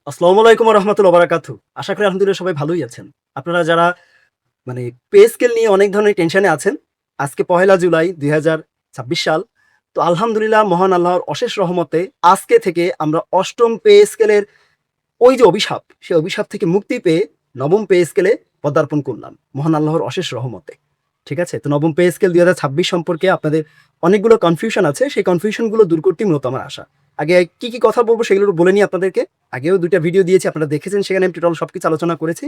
আসসালামু আলাইকুম রহমতুল্লাহ বারাকাতু। আশা করি আলহামদুলিল্লাহ সবাই ভালোই আছেন। আপনারা যারা মানে পে স্কেল নিয়ে অনেক ধরনের টেনশনে আছেন, আজকে ১লা জুলাই ২০২৬ সাল। তো আলহামদুলিল্লাহ মহান আল্লাহর অশেষ রহমতে আজকে থেকে আমরা ৮ম পে স্কেলের ওই যে অভিশাপ, সেই অভিশাপ থেকে মুক্তি পেয়ে ৯ম পে স্কেলে পদার্পণ করলাম মহান আল্লাহর অশেষ রহমতে। ঠিক আছে? তো ৯ম পে স্কেল ২০২৬ সম্পর্কে আপনাদের অনেকগুলো কনফিউশন আছে। সেই কনফিউশনগুলো দূর করতেই মূলত আমার আশা। আগে কি কথা বলবো সেগুলো একটু বলে নিই আপনাদেরকে। আগেও ২ টা ভিডিও দিয়েছি, আপনারা দেখেছেন, সেখানে আমি টোটাল সবকিছু আলোচনা করেছি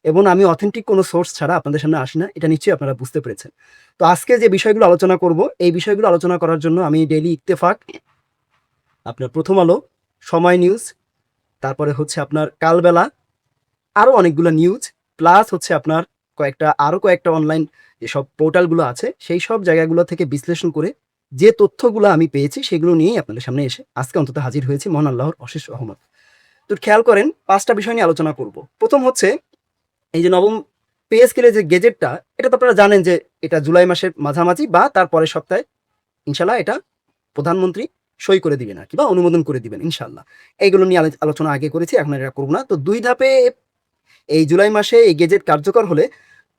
এবং আমি অথেন্টিক কোনো সোর্স ছাড়া আপনাদের সামনে আসি না। এটা নিশ্চয়ই আপনারা বুঝতে পেরেছেন। তো আজকে যে বিষয়গুলো আলোচনা করব, এই বিষয়গুলো আলোচনা করার জন্য আমি ডেইলি ইত্তেফাক, আপনার প্রথম আলো, সময় নিউজ, তারপরে হচ্ছে আপনার কালবেলা, আরো অনেকগুলো নিউজ, প্লাস হচ্ছে আপনার কয়েকটা অনলাইন যেসব পোর্টালগুলো আছে সেই সব জায়গাগুলো থেকে বিশ্লেষণ করে যে তথ্যগুলো আমি পেয়েছি সেগুলো নিয়েই আপনাদের সামনে এসে আজকে অন্তত হাজির হয়েছি মহান আল্লাহর অশেষ রহমত। তো খেয়াল করেন, ৫টা বিষয় নিয়ে আলোচনা করব। প্রথম হচ্ছে এই যে ৯ম পে স্কেলের যে গেজেটটা, এটা তো আপনারা জানেন যে এটা জুলাই মাসের মাঝামাঝি বা তার পরের সপ্তাহে ইনশাল্লাহ এটা প্রধানমন্ত্রী সই করে দিবেন আর কি, বা অনুমোদন করে দিবেন ইনশাল্লাহ। এইগুলো নিয়ে আলোচনা আগে করেছি, এখন এটা করবো না। তো ২ ধাপে এই জুলাই মাসে এই গেজেট কার্যকর হলে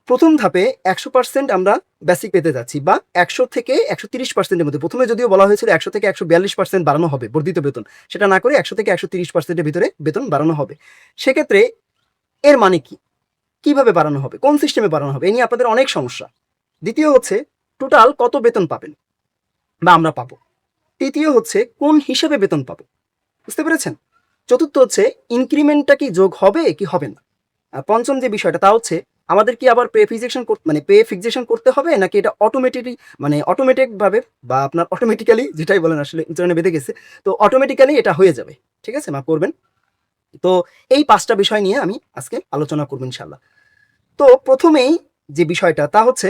প্রথম ধাপে ১০০% আমরা বেসিক পেতে যাচ্ছি, বা ১০০ থেকে ১৩০%-এর মধ্যে। প্রথমে যদিও বলা হয়েছিল ১০০ থেকে ১৪২% বাড়ানো হবে বর্ধিত বেতন, সেটা না করে ১০০ থেকে ১৩০%-এর ভিতরে বেতন বাড়ানো হবে। সেক্ষেত্রে এর মানে কি, কিভাবে বাড়ানো হবে, কোন সিস্টেমে বাড়ানো হবে, এ নিয়ে আপনাদের অনেক সমস্যা। দ্বিতীয় হচ্ছে টোটাল কত বেতন পাবেন বা আমরা পাবো। তৃতীয় হচ্ছে কোন হিসেবে বেতন পাবো, বুঝতে পেরেছেন? চতুর্থ হচ্ছে ইনক্রিমেন্টটা কি যোগ হবে কি হবে না। আর পঞ্চম যে বিষয়টা তা হচ্ছে আমাদের কি আবার পে ফিক্সেশন করতে হবে, নাকি এটা অটোমেটিক ভাবে বা আপনার অটোমেটিক্যালি, যেটাই বলেন আসলে উচ্চারণে বেঁধে গেছে, তো অটোমেটিক্যালি এটা হয়ে যাবে। ঠিক আছে, মাফ করবেন। তো এই ৫টা বিষয় নিয়ে আমি আজকে আলোচনা করবো ইনশাল্লাহ। তো প্রথমেই যে বিষয়টা তা হচ্ছে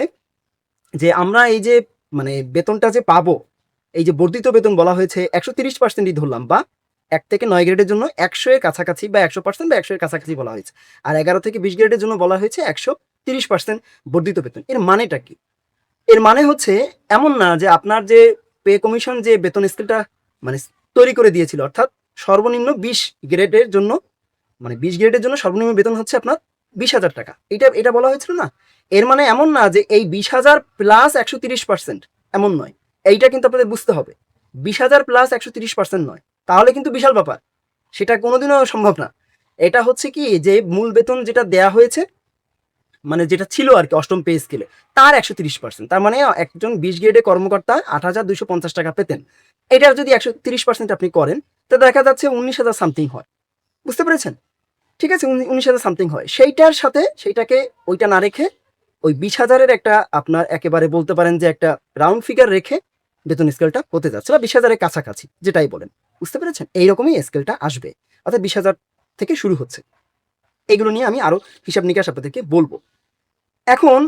যে আমরা এই যে বেতনটা যে পাবো, এই যে বর্ধিত বেতন বলা হয়েছে ১৩০%ই ধরলাম, বা ১ থেকে ৯ গ্রেডের জন্য ১০০ এর কাছাকাছি বা ১০০% বা ১০০ এর কাছাকাছি বলা হয়েছে। আর ১১ থেকে ২০ গ্রেডের জন্য বলা হয়েছে ১৩০% বর্ধিত বেতন। এর মানেটা কি? এর মানে হচ্ছে এমন না যে আপনার যে পে কমিশন যে বেতন স্কেলটা মানে তৈরি করে দিয়েছিল, অর্থাৎ সর্বনিম্ন ২০ গ্রেডের জন্য ২০ গ্রেডের জন্য সর্বনিম্ন বেতন হচ্ছে আপনার ২০,০০০ টাকা। এটা বলা হয়েছিল না? এর মানে এমন না যে এই ২০,০০০ প্লাস ১৩০%, এমন নয়। এইটা কিন্তু আপনাদের বুঝতে হবে। ২০,০০০ প্লাস ১৩০% নয়। তাহলে কিন্তু বিশাল ব্যাপার। সেটা কোনোদিনও সম্ভব না। এটা হচ্ছে কি যে মূল বেতন যেটা দেয়া হয়েছে, যেটা ছিল আর কি ৮ম পে স্কেলে, তার ১৩০%। তার মানে একজন ২০ গ্রেডে কর্মকর্তা ৮,২৫০ টাকা পেতেন। এটার যদি ১৩০% আপনি করেন, তো দেখা যাচ্ছে ১৯,০০০ সামথিং হয়। বুঝতে পেরেছেন? ঠিক আছে, ১৯,০০০ সামথিং হয়। সেইটার সাথে সেইটাকে ওইটা না রেখে ওই ২০,০০০-এর একটা আপনার একেবারে বলতে পারেন যে একটা রাউন্ড ফিগার রেখে বেতন স্কেলটা হতে যাচ্ছে, বা ২০,০০০-এর কাছাকাছি যেটাই বলেন। বুঝতে পেরেছেন? এইরকমই স্কেলটা আসবে। অর্থাৎ ২০,০০০ থেকে শুরু হচ্ছে। এগুলো নিয়ে আমি আরো হিসাব নিকাশ আপনাদেরকে বলবো। এখন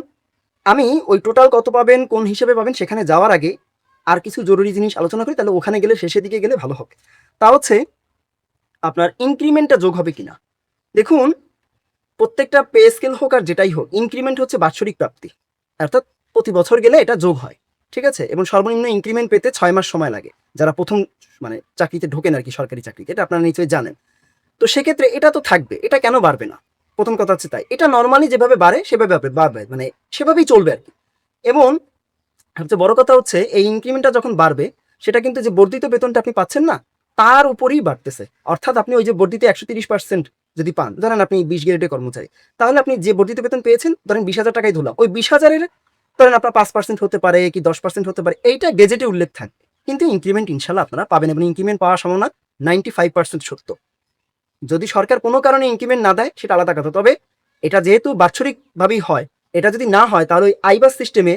আমি ওই টোটাল কত পাবেন, কোন হিসেবে পাবেন সেখানে যাওয়ার আগে আর কিছু জরুরি জিনিস আলোচনা করি, তাহলে ওখানে গেলে শেষের দিকে গেলে ভালো হবে। তা হচ্ছে আপনার ইনক্রিমেন্টটা যোগ হবে কিনা। দেখুন, প্রত্যেকটা পে স্কেল হোক আর যেটাই হোক, ইনক্রিমেন্ট হচ্ছে বাৎসরিক প্রাপ্তি, অর্থাৎ প্রতি বছর গেলে এটা যোগ হয়। ঠিক আছে, এবং সর্বনিম্ন ইনক্রিমেন্ট পেতে ৬ মাস সময় লাগে, যারা প্রথম চাকরিতে ঢোকেন আর কি, সরকারি চাকরিতে। এটা আপনারা নিশ্চয়ই জানেন। তো সেক্ষেত্রে এটা তো থাকবে, এটা কেন বাড়বে না? প্রথম কথা হচ্ছে তাই, এটা নর্মালি যেভাবে বাড়ে সেভাবে বাড়বে, সেভাবেই চলবে আর কি। এবং সবচেয়ে বড় কথা হচ্ছে এই ইনক্রিমেন্টটা যখন বাড়বে, সেটা কিন্তু যে বর্ধিত বেতনটা আপনি পাচ্ছেন না, তার উপরেই বাড়তেছে। অর্থাৎ আপনি ওই যে বর্ধিত ১৩০% যদি পান, ধরেন আপনি ২০ গ্রেডের কর্মচারী, তাহলে আপনি যে বর্ধিত বেতন পেয়েছেন, ধরেন ২০,০০০ টাকাই ধরলাম, ওই ২০,০০০-এর ধরেন আপনার ৫% হতে পারে কি ১০% হতে পারে, এইটা গেজেটে উল্লেখ থাকবে। কিন্তু ইনক্রিমেন্ট ইনশাল্লাহ আপনারা পাবেন, এবং ইনক্রিমেন্ট পাওয়ার সম্ভাবনা ৯৫% সত্য। যদি সরকার কোনো কারণে ইনক্রিমেন্ট না দেয় সেটা আলাদা কথা। তবে এটা যেহেতু বাৎসরিকভাবেই হয়, এটা যদি না হয় তাহলে ওই আইবাস সিস্টেমে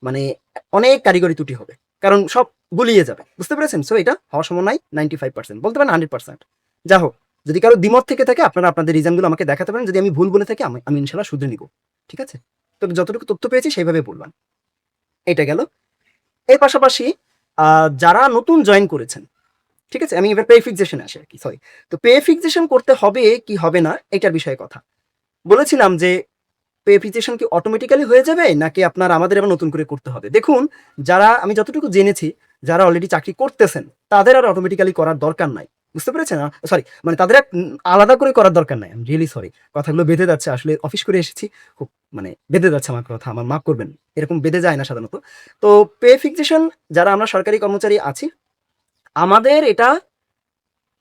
মানে অনেক কারিগরি ত্রুটি হবে, কারণ সব গুলিয়ে যাবে। বুঝতে পেরেছেন? সো এটা হওয়ার সম্ভাবনাই ৯৫%, বলতে পারেন 100%। যা হোক, যদি কারো দ্বিমত থেকে থাকে আপনারা আপনাদের রিজনগুলো আমাকে দেখাতে পারেন। যদি আমি ভুল বলে থাকি আমি ইনশাল্লাহ শুধরে নিব। ঠিক আছে? তবে যতটুকু তথ্য পেয়েছি সেইভাবে বললাম। এটা গেল। এর পাশাপাশি যারা নতুন জয়েন করেছেন, ঠিক আছে, আমি এবার পে ফিক্সেশনে আসি আর কি, সরি। তো পে ফিক্সেশন করতে হবে কি হবে না এটার বিষয়ে কথা বলেছিলাম যে পে ফিক্সেশন কি অটোমেটিক্যালি হয়ে যাবে, নাকি আপনার আমাদের আবার নতুন করে করতে হবে। দেখুন, যারা আমি যতটুকু জেনেছি, যারা অলরেডি চাকরি করতেছেন, তাদের আর অটোমেটিক্যালি করার দরকার নাই। বুঝতে পেরেছেন? সরি, মানে তাদের আলাদা করে করার দরকার নাই। I am really sorry. কথাগুলো বেঁধে যাচ্ছে। আসলে অফিস করে এসেছি। খুব মানে বেঁধে যাচ্ছে আমার কথা। আমার মাফ করবেন। এরকম বেঁধে যায় না সাধারণত। তো পে ফিক্সেশন যারা আমরা সরকারি কর্মচারী আছি, আমাদের এটা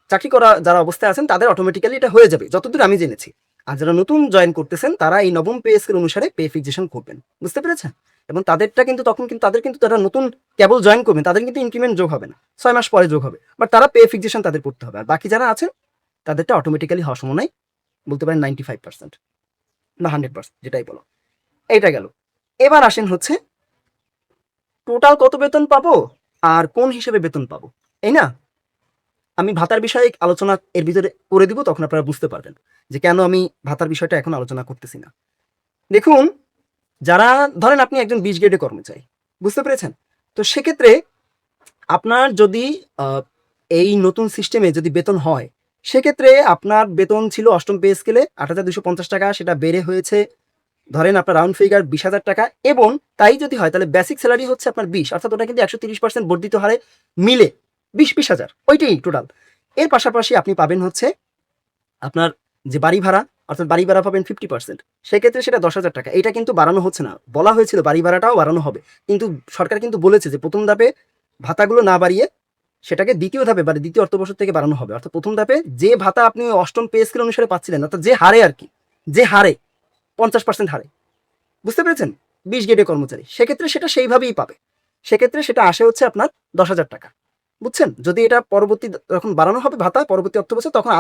চাকরি করা যারা অবস্থায় আছেন তাদের অটোমেটিক্যালি এটা হয়ে যাবে, যতদূর আমি জেনেছি। আর যারা নতুন জয়েন করতেছেন তারা এই নবম পে স্কেল অনুসারে পে ফিক্সেশন করবেন। বুঝতে পেরেছেন? এবং তাদেরটা কিন্তু তখন কিন্তু তাদের কিন্তু যারা নতুন কেবল জয়েন করবেন তাদের কিন্তু ইনক্রিমেন্ট যোগ হবে না। ৬ মাস পরে যোগ হবে। বাট তারা পে ফিক্সেশন তাদের করতে হবে। আর বাকি যারা আছেন তাদেরটা অটোমেটিক্যালি হওয়ার সম্ভাবনাই বলতে পারেন 95% না 100%, যেটাই বলো। এইটা গেল। এবার আসেন হচ্ছে টোটাল কত বেতন পাবো আর কোন হিসেবে বেতন পাবো, এই না? আমি ভাতার বিষয়ে আলোচনা এর ভিতরে করে দিব, তখন আপনারা বুঝতে পারবেন যে কেন আমি ভাতার বিষয়টা এখন আলোচনা করতেছি না। দেখুন, যারা ধরেন আপনি একজন ২০ গ্রেডের কর্মচারী, বুঝতে পেরেছেন? তো সেক্ষেত্রে আপনার যদি এই নতুন সিস্টেমে যদি বেতন হয়, সেক্ষেত্রে আপনার বেতন ছিল অষ্টম পে স্কেলে ৮,২৫০ টাকা, সেটা বেড়ে হয়েছে ধরেন আপনার রাউন্ড ফিগার ২০,০০০ টাকা। এবং তাই যদি হয় তাহলে বেসিক স্যালারি হচ্ছে আপনার ২০, অর্থাৎ ওটা কিন্তু ১৩০% বর্ধিত হারে মিলে ২০,০০০, ওইটাই টোটাল। এর পাশাপাশি আপনি পাবেন হচ্ছে আপনার যে বাড়ি ভাড়া, অর্থাৎ বাড়ি ভাড়া পাবেন 50%, সেক্ষেত্রে সেটা ১০,০০০ টাকা। এটা কিন্তু বাড়ানো হচ্ছে না, বলা হয়েছিল বাড়ি ভাড়াটাও বাড়ানো হবে, কিন্তু সরকার কিন্তু বলেছে যে প্রথম ধাপে ভাতাগুলো না বাড়িয়ে সেটাকে দ্বিতীয় ধাপে মানে দ্বিতীয় অর্থবছর থেকে বাড়ানো হবে। অর্থাৎ প্রথম ধাপে যে ভাতা আপনি অষ্টম পে স্কেল অনুসারে পাচ্ছিলেন, অর্থাৎ যে হারে আর কি, যে হারে 50% হারে, বুঝতে পেরেছেন? ২০ গ্রেডের কর্মচারী সেক্ষেত্রে সেটা সেইভাবেই পাবে। সেক্ষেত্রে সেটা আসে হচ্ছে আপনার ১০,০০০ টাকা। বুঝছেন? যদি এটা পরবর্তী যখন বাড়ানো হবে ভাতা পরবর্তী অর্থ বছর, তখন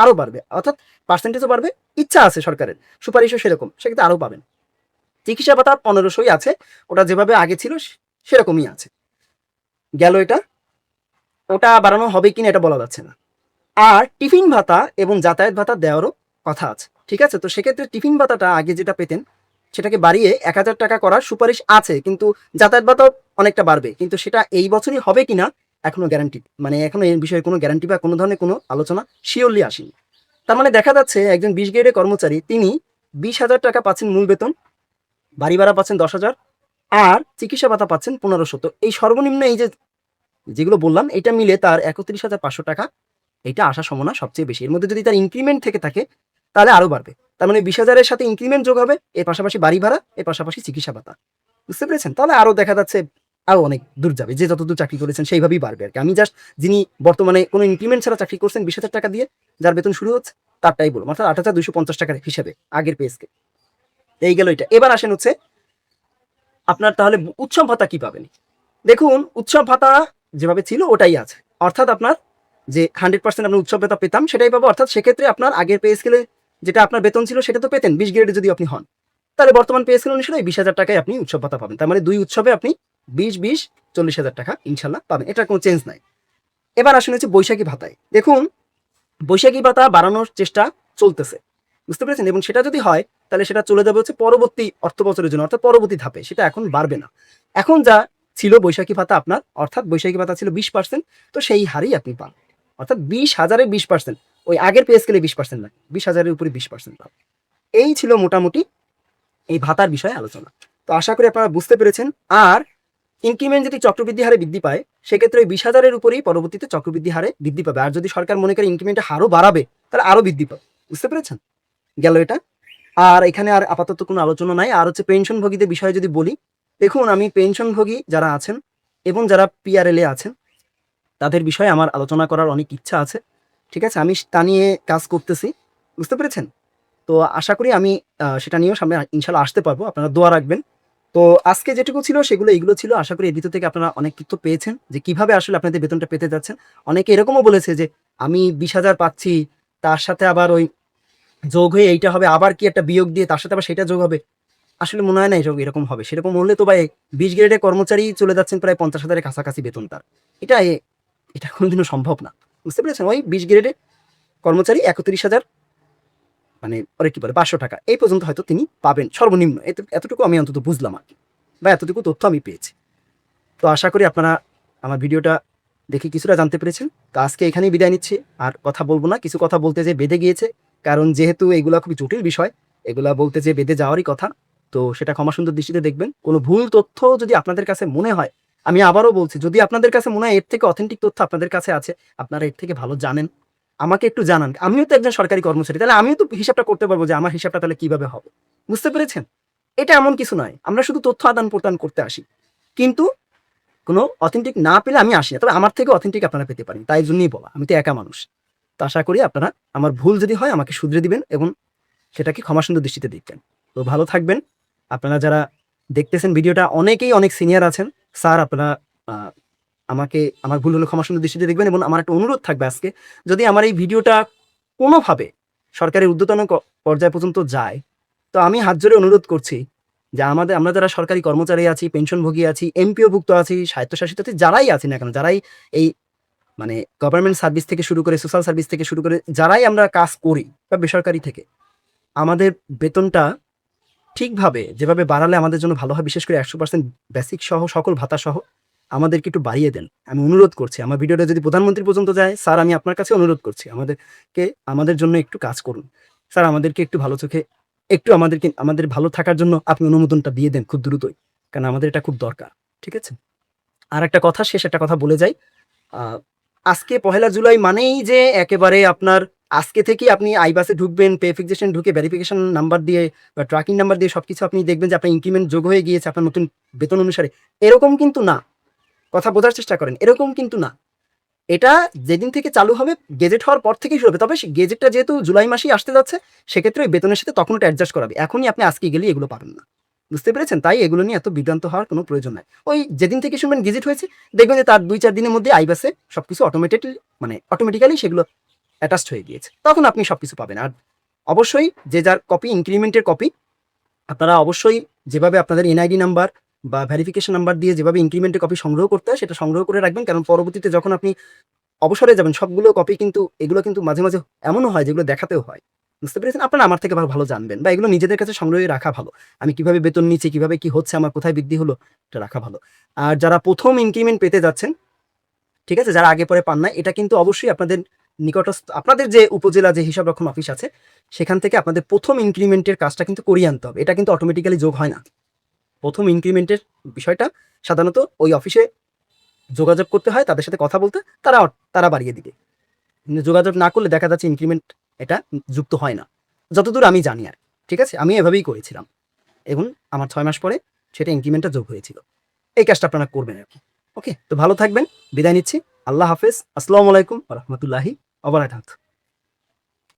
আরো বাড়বে, অর্থাৎ পার্সেন্টেজও বাড়বে। ইচ্ছা আছে সরকারের, সুপারিশও সেরকম, সেক্ষেত্রে আরো পাবেন। চিকিৎসা ভাতা ১৫০০ই আছে, ওটা যেভাবে আগে ছিল সেরকমই আছে। গেল এটা। ওটা বাড়ানো হবে কিনা এটা বলা যাচ্ছে না। আর টিফিন ভাতা এবং যাতায়াত ভাতা দেওয়ারও কথা আছে, ঠিক আছে? তো সেক্ষেত্রে টিফিন ভাতাটা আগে যেটা পেতেন সেটাকে বাড়িয়ে ১,০০০ টাকা করার সুপারিশ আছে, কিন্তু যাতায়াত ভাতাও অনেকটা বাড়বে, কিন্তু সেটা এই বছরই হবে কিনা এখনো গ্যারান্টি, মানে এখনো এই বিষয়ে কোনো গ্যারান্টি বা কোনো ধরনের কোনো আলোচনা শিওরলি আসেনি। তার মানে দেখা যাচ্ছে একজন ২০ গ্রেডের কর্মচারী তিনি ২০,০০০ টাকা পাচ্ছেন মূল বেতন, বাড়ি ভাড়া পাচ্ছেন ১০,০০০, আর চিকিৎসা ভাতা পাচ্ছেন ১৫০০। তো এই সর্বনিম্ন এই যে যেগুলো বললাম এটা মিলে তার ৩১,৫০০ টাকা এটা আসার সম্ভাবনা সবচেয়ে বেশি। এর মধ্যে যদি তার ইনক্রিমেন্ট থেকে থাকে তাহলে আরো বাড়বে। তার মানে ২০,০০০-এর সাথে ইনক্রিমেন্ট যোগ হবে, এর পাশাপাশি বাড়ি ভাড়া, এর পাশাপাশি চিকিৎসা ভাতা। বুঝতে পেরেছেন? তাহলে আরো দেখা যাচ্ছে আরো অনেক দূর যাবে। যে যতদূর চাকরি করেছেন সেইভাবেই বাড়বে আরকি। আমি জাস্ট যিনি বর্তমানে কোনো ইনক্রিমেন্ট ছাড়া চাকরি করছেন ২০,০০০ টাকা দিয়ে, যার বেতন শুরু হচ্ছে তারটাই বললাম। অর্থাৎ ৮,২৫০ টাকার হিসেবে আগের পে স্কেল। এই গেল এটা। এবার আসেন হচ্ছে আপনার তাহলে উৎসব ভাতা কি পাবেন? দেখুন, উৎসব ভাতা যেভাবে ছিল ওটাই আছে। অর্থাৎ আপনার যে 100% আপনি উৎসব ভাতা পেতাম সেটাই পাবো। অর্থাৎ সেক্ষেত্রে আপনার আগের পে স্কেলে যেটা আপনার বেতন ছিল সেটা তো পেতেন ২০ গ্রেডে যদি আপনি হন। তাহলে বর্তমান পে স্কেল অনুসারে ২০,০০০ টাকায় আপনি উৎসব ভাতা পাবেন। তার মানে ২ উৎসবে আপনি ২০, ৪০,০০০ টাকা ইনশাল্লাহ পাবেন। এটার কোনো চেঞ্জ নাই। এবার আসেন হচ্ছে বৈশাখী ভাতায়। দেখুন, বৈশাখী ভাতা বাড়ানোর চেষ্টা চলতেছে। বুঝতে পেরেছেন? এবং সেটা যদি হয় তাহলে সেটা চলে যাবে হচ্ছে পরবর্তী অর্থ বছরের জন্য, অর্থাৎ পরবর্তী ধাপে। সেটা এখন বাড়বে না। এখন যা ছিল বৈশাখী ভাতা আপনার, অর্থাৎ বৈশাখী ভাতা ছিল ২০%, তো সেই হারেই আপনি পান। অর্থাৎ ২০,০০০-এর 20%, ওই আগের পে স্কেলে 20% না, ২০,০০০-এর উপরে 20% পাবেন। এই ছিল মোটামুটি এই ভাতার বিষয়ে আলোচনা। তো আশা করি আপনারা বুঝতে পেরেছেন। আর ইনক্রিমেন্ট যদি চক্রবৃদ্ধি হারে বৃদ্ধি পায় সেক্ষেত্রে ওই ২০,০০০-এর উপরেই পরবর্তীতে চক্রবৃদ্ধি হারে বৃদ্ধি পাবে। আর যদি সরকার মনে করে ইনক্রিমেন্টের হারও বাড়াবে তাহলে আরো বৃদ্ধি পাবে। বুঝতে পেরেছেন? গেল এটা। আর এখানে আর আপাতত কোনো আলোচনা নাই। আর হচ্ছে পেনশনভোগীদের বিষয়ে যদি বলি, দেখুন আমি পেনশনভোগী যারা আছেন এবং যারা পিআরএল এ আছেন তাদের বিষয়ে আমার আলোচনা করার অনেক ইচ্ছা আছে। ঠিক আছে? আমি তা নিয়ে কাজ করতেছি। বুঝতে পেরেছেন? তো আশা করি আমি সেটা নিয়েও সামনে ইনশাআল্লাহ আসতে পারবো। আপনারা দোয়া রাখবেন। তো আজকে যেটুকু ছিল সেগুলো এগুলো ছিল। আশা করি এর ভিতর থেকে আপনারা অনেক তথ্য পেয়েছেন যে কিভাবে আসলে আপনাদের বেতনটা পেতে যাচ্ছেন। অনেকে এরকমও বলেছে যে আমি ২০,০০০ পাচ্ছি, তার সাথে আবার ওই যোগ হয়ে এইটা হবে, আবার কি একটা বিয়োগ দিয়ে তার সাথে আবার সেটা যোগ হবে। আসলে মনে হয় না এরকম হবে। সেরকম হলে তো ভাই ২০ গ্রেডের কর্মচারী চলে যাচ্ছেন প্রায় ৫০,০০০ এর কাছাকাছি বেতন তার। এটা এটা কোনদিনও সম্ভব না। বুঝতে পেরেছেন? ওই ২০ গ্রেডের কর্মচারী ৩১,০০০ মানে ওরা কি বলে ৫০০ টাকা এই পর্যন্ত হয়তো তিনি পাবেন সর্বনিম্ন। এতটুকু আমি অন্তত বুঝলাম আরকি। বা এতটুকু তথ্য আমি পেয়েছি। তো আশা করি আপনারা আমার ভিডিওটা দেখে কিছুটা জানতে পেরেছেন। তো আজকে এখানেই বিদায় নিচ্ছি। আর কথা বলব না। কিছু কথা বলতে যেয়ে বেঁধে গিয়েছে। কারণ যেহেতু এগুলা খুবই জটিল বিষয়, এগুলা বলতে যেয়ে বেঁধে যাওয়ারই কথা। তো সেটা ক্ষমা সুন্দর দৃষ্টিতে দেখবেন। কোনো ভুল তথ্য যদি আপনাদের কাছে মনে হয়, আমি আবারও বলছি, যদি আপনাদের কাছে মনে হয় এর থেকে অথেন্টিক তথ্য আপনাদের কাছে আছে, আপনারা এর থেকে ভালো জানেন, আমাকে একটু জানান। আমিও তো একজন সরকারি কর্মচারী। তাহলে আমিও তো হিসাবটা করতে পারবো যে আমার হিসাবটা তাহলে কিভাবে হবে। বুঝতে পেরেছেন? এটা এমন কিছু নয়। আমরা শুধু তথ্য আদান-প্রদান করতে আসি। কিন্তু কোনো অথেন্টিক না পেলে আমি আসি না। তবে আমার থেকে অথেন্টিক আপনারা পেতে পারেন। তাই জন্যই বলা। আমি তো একা মানুষ। তো আশা করি আপনারা আমার ভুল যদি হয় আমাকে শুধরে দিবেন এবং সেটাকে ক্ষমাসুন্দর দৃষ্টিতে দেখবেন। তো ভালো থাকবেন। আপনারা যারা দেখতেছেন ভিডিওটা অনেকেই অনেক সিনিয়র আছেন। স্যার আপনারা আ আমাকে আমার ভুল হলে ক্ষমাসুন্দর দৃষ্টিতে দেখবেন এবং আমার একটা অনুরোধ থাকবে আজকে, যদি আমার এই ভিডিওটা কোনোভাবে সরকারের ঊর্ধ্বতন পর্যায় পর্যন্ত যায়, তো আমি হাত জোড়ে অনুরোধ করছি যে আমরা যারা সরকারি কর্মচারী আছি, পেনশনভোগী আছি, এমপিওভুক্ত আছি, স্বায়ত্তশাসিত আছি, যারাই আছি না কেন, যারাই এই মানে গভর্নমেন্ট সার্ভিস থেকে শুরু করে, সোশ্যাল সার্ভিস থেকে শুরু করে যারাই আমরা কাজ করি বা বেসরকারি থেকে, আমাদের বেতনটা ঠিকভাবে যেভাবে বাড়ালে আমাদের জন্য ভালো হয়, বিশেষ করে 100% বেসিক সহ সকল ভাতা সহ আমাদেরকে একটু বাড়িয়ে দেন। আমি অনুরোধ করছি। আমার ভিডিওটা যদি প্রধানমন্ত্রী পর্যন্ত যায়, স্যার আমি আপনার কাছে অনুরোধ করছি। আমাদের জন্য একটু কাজ করুন। স্যার আমাদেরকে একটু ভালো চোখে একটু আমাদের ভালো থাকার জন্য আপনি অনুমোদনটা দিয়ে দেন খুব দ্রুতই। কারণ আমাদের এটা খুব দরকার। ঠিক আছে? আরেকটা কথা, শেষ একটা কথা বলে যাই। আ আজকে পহেলা জুলাই মানেই যে একেবারে আপনার আজকে থেকেই আপনি আইবাসে ঢুকবেন, পে ফিক্সেশন ঢুকে ভেরিফিকেশন নাম্বার দিয়ে বা ট্র্যাকিং নাম্বার দিয়ে সবকিছু আপনি দেখবেন যে আপনার ইনক্রিমেন্ট যোগ হয়ে গিয়েছে আপনার নতুন বেতন অনুসারে। এরকম কিন্তু না। কথা বোঝার চেষ্টা করেন। এরকম কিন্তু না। এটা যেদিন থেকে চালু হবে, গেজেট হওয়ার পর থেকেই শুরু হবে। তবে গেজেটটা যেহেতু জুলাই মাসেই আসতে যাচ্ছে, সেক্ষেত্রে ওই বেতনের সাথে তখন ওটা অ্যাডজাস্ট করাবে। এখনই আপনি আজকে গেলেই এগুলো পাবেন না। বুঝতে পেরেছেন? তাই এগুলো নিয়ে এত বিভ্রান্ত হওয়ার কোনো প্রয়োজন নাই। ওই যেদিন থেকে শুনবেন গেজেট হয়েছে, দেখবেন যে তার ২-৪ দিনের মধ্যে আইবাসে সবকিছু অটোমেটিক্যালি সেগুলো অ্যাটাচড হয়ে গিয়েছে। তখন আপনি সবকিছু পাবেন। আর অবশ্যই যে যার কপি, ইনক্রিমেন্টের কপি আপনারা অবশ্যই যেভাবে আপনাদের এনআইডি নাম্বার বা ভেরিফিকেশন নাম্বার দিয়ে যেভাবে ইনক্রিমেন্টের কপি সংগ্রহ করতে হয়, সেটা সংগ্রহ করে রাখবেন। কারণ পরবর্তীতে যখন আপনি অবসরে যাবেন, সবগুলো কপি কিন্তু এগুলো কিন্তু মাঝে, মাঝে এমনও হয় যেগুলো দেখাতেও হয়। বুঝতে পেরেছেন? আপনারা আমার থেকে ভালো জানবেন বা এগুলো নিজেদের কাছে সংগ্রহে রাখা ভালো। আমি কিভাবে বেতন নিচ্ছি, কিভাবে কি হচ্ছে, আমার কোথায় বৃদ্ধি হলো, এটা রাখা ভালো। আর যারা ১ম ইনক্রিমেন্ট পেতে যাচ্ছেন, ঠিক আছে? যারা আগে পরে পান নাই, এটা কিন্তু অবশ্যই আপনাদের আপনাদের যে উপজেলা যে হিসাব রক্ষণ অফিস আছে, সেখান থেকে আপনাদের ১ম ইনক্রিমেন্টের কাজটা কিন্তু করিয়ে আনতে হবে। এটা কিন্তু অটোমেটিক্যালি যোগ হয় না। ১ম ইনক্রিমেন্টের বিষয়টা সাধারণত ওই অফিসে যোগাযোগ করতে হয়, তাদের সাথে কথা বলতে, তারা বাড়িয়ে দিবে। কিন্তু যোগাযোগ না করলে দেখা যাচ্ছে ইনক্রিমেন্ট এটা যুক্ত হয় না। যতদূর আমি জানি আর। ঠিক আছে? আমি এভাবেই করেছিলাম। এবং আমার ৬ মাস পরে সেটা ইনক্রিমেন্টটা যোগ হয়েছিল। এই কাজটা আপনারা করবেন আরকি। ওকে? তো ভালো থাকবেন। বিদায় নিচ্ছি। আল্লাহ হাফেজ। আসসালামু আলাইকুম ওয়া রাহমাতুল্লাহি ওয়া বারাকাতুহু।